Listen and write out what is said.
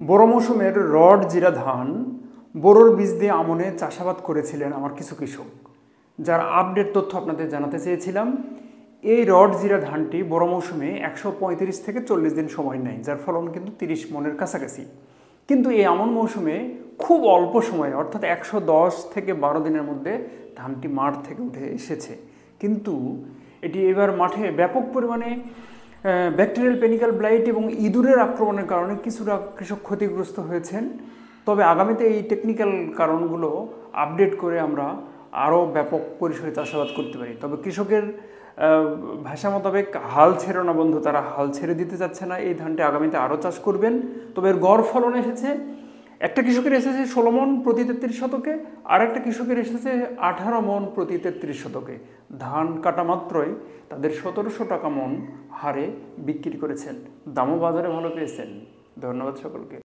বড় মৌসুমের রড জিরা ধান বোরোর বীজ দিয়ে আমনে চাষাবাদ করেছিলেন আমার কিছু কৃষক, যার আপডেট তথ্য আপনাদের জানাতে চেয়েছিলাম। এই রড জিরা ধানটি বড় মৌসুমে 135 থেকে 40 দিন সময় নেয়, যার ফলন কিন্তু 30 মনের কাছাকাছি। কিন্তু এই আমন মৌসুমে খুব অল্প সময়ে অর্থাৎ 110 থেকে 12 দিনের মধ্যে ধানটি মাঠ থেকে উঠে এসেছে। কিন্তু এটি এবার মাঠে ব্যাপক পরিমাণে ব্যাকটেরিয়াল পেনিক্যাল ব্লাইট এবং ইঁদুরের আক্রমণের কারণে কিছুটা কৃষক ক্ষতিগ্রস্ত হয়েছেন। তবে আগামীতে এই টেকনিক্যাল কারণগুলো আপডেট করে আমরা আরও ব্যাপক পরিসরে চাষাবাদ করতে পারি। তবে কৃষকের ভাষা মোতাবেক হাল ছেড়ো না বন্ধু, তারা হাল ছেড়ে দিতে চাচ্ছে না। এই ধানটি আগামীতে আরও চাষ করবেন। তবে এর গড় ফলন এসেছে, একটা কৃষকের এসেছে 16 মন প্রতি 33 শতকে, আর একটা কৃষকের এসেছে 18 মন প্রতি 33 শতকে। ধান কাটা মাত্রই তাদের 1700 টাকা মন হারে বিক্রি করেছেন। দামও বাজারে ভালো পেয়েছেন। ধন্যবাদ সকলকে।